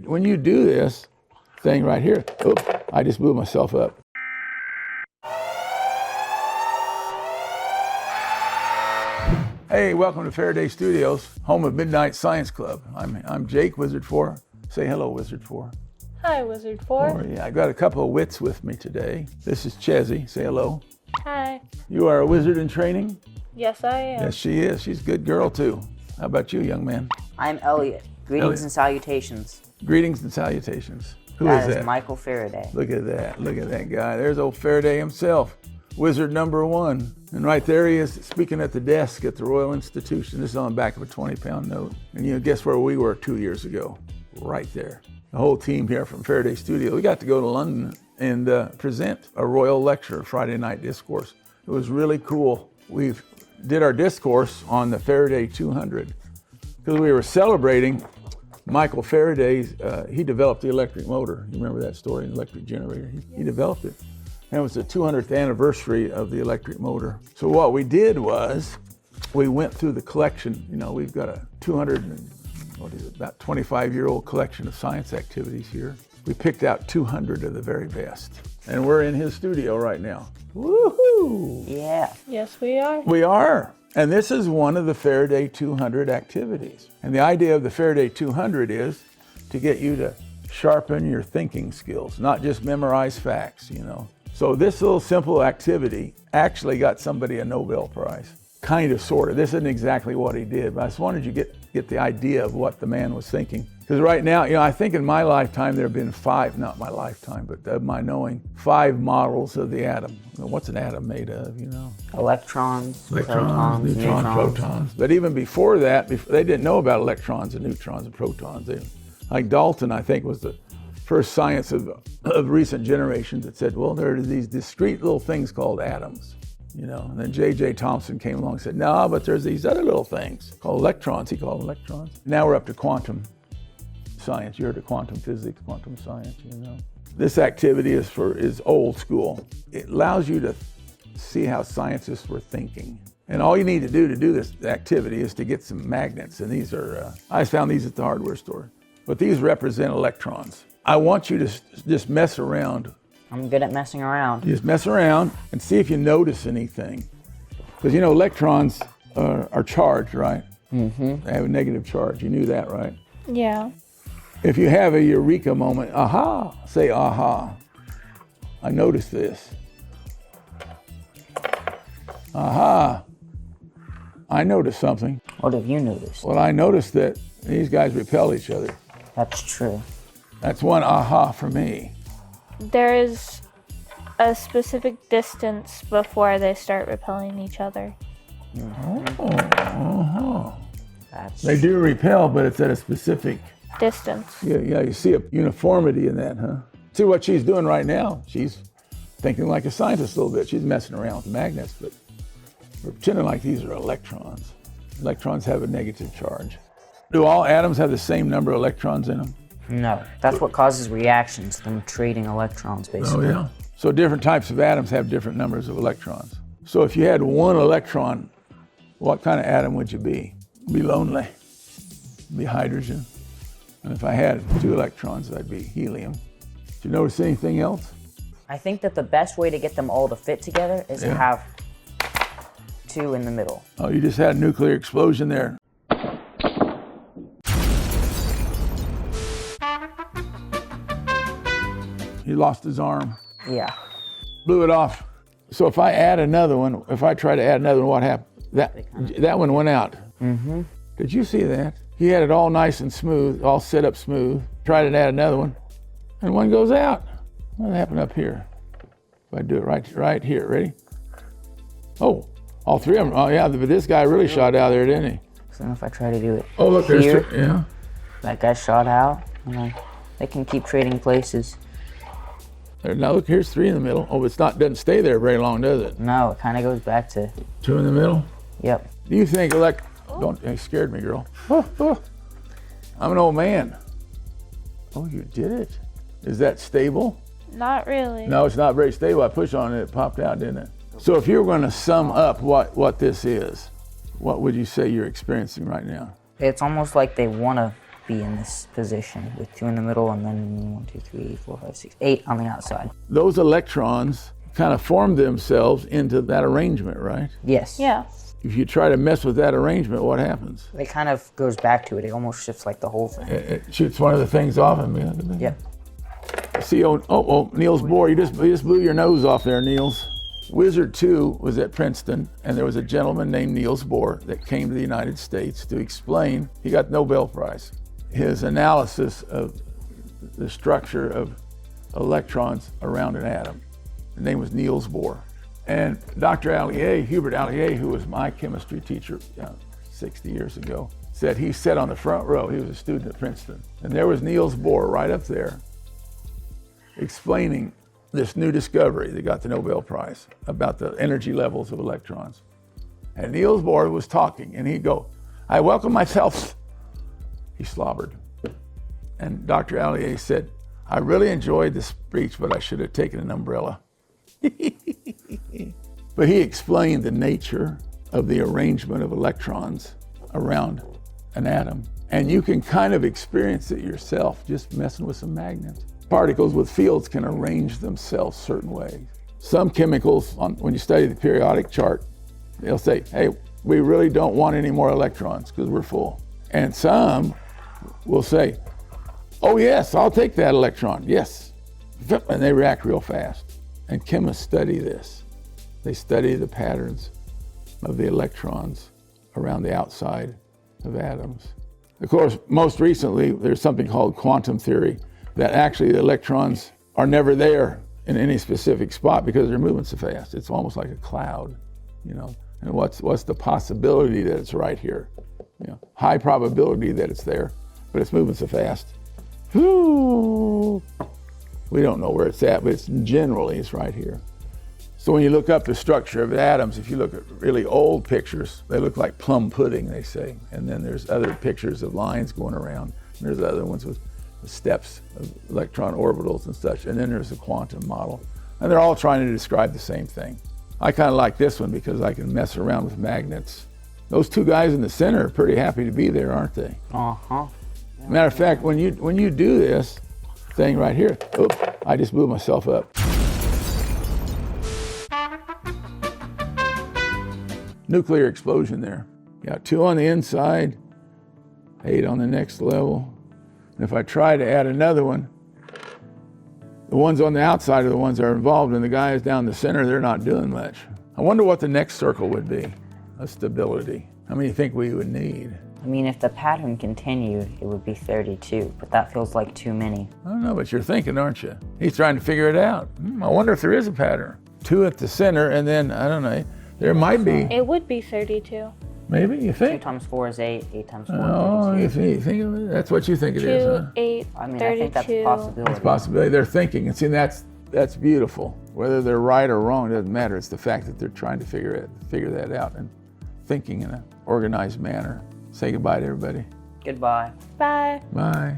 when you do this thing right here, oops, I just blew myself up. Hey, welcome to Faraday Studios, home of Midnight Science Club. I'm Jake, Wizard 4. Say hello, Wizard 4. Hi, Wizard 4. Yeah, I got a couple of wits with me today. This is Chezzy. Say hello. Hi. You are a wizard in training? Yes, I am. Yes, she is. She's a good girl, too. How about you, young man? I'm Elliot. Greetings and salutations. Greetings and salutations. Who That is that? Michael Faraday. Look at that. Look at that guy. There's old Faraday himself, wizard number 1. And right there he is, speaking at the desk at the Royal Institution. This is on the back of a 20-pound note. And you know, guess where we were 2 years ago? Right there. The whole team here from Faraday Studio. We got to go to London and present a royal lecture, Friday night discourse. It was really cool. We did our discourse on the Faraday 200 because we were celebrating Michael Faraday's, he developed the electric motor. You remember that story, an electric generator? He developed it. And it was the 200th anniversary of the electric motor. So what we did was, we went through the collection. You know, we've got a about 25-year-old collection of science activities here. We picked out 200 of the very best. And we're in his studio right now. Woohoo! Yeah. Yes, we are. We are. And this is one of the Faraday 200 activities. And the idea of the Faraday 200 is to get you to sharpen your thinking skills, not just memorize facts, you know. So this little simple activity actually got somebody a Nobel Prize. Kind of, sort of. This isn't exactly what he did, but I just wanted you to get the idea of what the man was thinking. Because right now, you know, I think in my lifetime there have been 5, not my lifetime, but of my knowing, 5 models of the atom. What's an atom made of, you know? Electrons, Electrons, neutrons, protons. But even before that, they didn't know about electrons and neutrons and protons. Like Dalton, I think, was the first science of recent generations that said, well, there are these discrete little things called atoms. You know, and then J.J. Thomson came along and said, no, but there's these other little things called electrons. He called them electrons. Now we're up to quantum science. You heard of quantum physics, quantum science, you know. This activity is old school. It allows you to see how scientists were thinking. And all you need to do this activity is to get some magnets. And these are, I found these at the hardware store. But these represent electrons. I want you to just mess around. I'm good at messing around. Just mess around and see if you notice anything. Because you know, electrons are charged, right? Mm-hmm. They have a negative charge. You knew that, right? Yeah. If you have a eureka moment, aha, say aha. I noticed this. Aha, I noticed something. What have you noticed? Well, I noticed that these guys repel each other. That's true. That's one aha for me. There is a specific distance before they start repelling each other. They do repel, but it's at a specific distance. Yeah, you see a uniformity in that, huh? See what she's doing right now? She's thinking like a scientist a little bit. She's messing around with magnets, but we're pretending like these are electrons. Electrons have a negative charge. Do all atoms have the same number of electrons in them? No. That's what causes reactions, them trading electrons, basically. Oh, yeah. So different types of atoms have different numbers of electrons. So if you had 1 electron, what kind of atom would you be? Be lonely. Be hydrogen. And if I had 2 electrons, I'd be helium. Did you notice anything else? I think that the best way to get them all to fit together is to have 2 in the middle. Oh, you just had a nuclear explosion there. He lost his arm. Yeah. Blew it off. So if I add another one, if I try to add another one, what happened? That one went out. Mm-hmm. Did you see that? He had it all nice and smooth, all set up smooth. Tried to add another one, and one goes out. What happened up here? If I do it right here, ready? Oh, all 3 of them. Oh yeah, but this guy really shot out there, didn't he? So if I try to do it oh, look, here, there's 2, yeah. That guy shot out, and they can keep trading places. There, now look, here's 3 in the middle. Oh, it's not, doesn't stay there very long, does it? No, it kind of goes back to... 2 in the middle? Yep. Do you think don't, you scared me, girl. I'm an old man. Oh, you did it. Is that stable? Not really. No, it's not very stable. I pushed on it, it popped out, didn't it? So if you were going to sum up what this is, what would you say you're experiencing right now? It's almost like they want to be in this position with 2 in the middle and then 1, 2, 3, 4, 5, 6, 8 on the outside. Those electrons kind of form themselves into that arrangement, right? Yes. Yeah. If you try to mess with that arrangement, what happens? It kind of goes back to it. It almost shifts like the whole thing. It shoots one of the things off of me. Yep. See, Niels Bohr, you just blew your nose off there, Niels. Wizard 2 was at Princeton, and there was a gentleman named Niels Bohr that came to the United States to explain. He got the Nobel Prize. His analysis of the structure of electrons around an atom. His name was Niels Bohr. And Dr. Allier, Hubert Allier, who was my chemistry teacher 60 years ago, said he sat on the front row. He was a student at Princeton. And there was Niels Bohr right up there explaining this new discovery that got the Nobel Prize about the energy levels of electrons. And Niels Bohr was talking, and he'd go, "I welcome myself." He slobbered. And Dr. Allier said, "I really enjoyed the speech, but I should have taken an umbrella." But he explained the nature of the arrangement of electrons around an atom. And you can kind of experience it yourself just messing with some magnets. Particles with fields can arrange themselves certain ways. Some chemicals, when you study the periodic chart, they'll say, "Hey, we really don't want any more electrons because we're full." And some will say, "Oh yes, I'll take that electron, yes." And they react real fast. And chemists study this. They study the patterns of the electrons around the outside of atoms. Of course, most recently, there's something called quantum theory, that actually the electrons are never there in any specific spot because they're moving so fast. It's almost like a cloud, you know. And what's the possibility that it's right here? You know, high probability that it's there, but it's moving so fast. Whoo! We don't know where it's at, but it's right here. So when you look up the structure of atoms, if you look at really old pictures, they look like plum pudding, they say. And then there's other pictures of lines going around. And there's other ones with the steps of electron orbitals and such. And then there's a quantum model. And they're all trying to describe the same thing. I kind of like this one because I can mess around with magnets. Those two guys in the center are pretty happy to be there, aren't they? Uh-huh. Matter of fact, when you do this thing right here, oops, I just blew myself up. Nuclear explosion there. You got 2 on the inside, 8 on the next level. And if I try to add another one, the ones on the outside are the ones that are involved, and the guys down the center, they're not doing much. I wonder what the next circle would be of stability. How many do you think we would need? I mean, if the pattern continued, it would be 32, but that feels like too many. I don't know, but you're thinking, aren't you? He's trying to figure it out. I wonder if there is a pattern. 2 at the center, and then, I don't know, there might be. It would be 32. Maybe, you 2 think? times 4 is 8, 8 times 4 Oh, is 32. you think of it? That's what you think it 2, is, huh? 8, I mean, 32. I think that's a possibility. It's a possibility. They're thinking, and see, that's beautiful. Whether they're right or wrong doesn't matter. It's the fact that they're trying to figure that out and thinking in an organized manner. Say goodbye to everybody. Goodbye. Bye. Bye.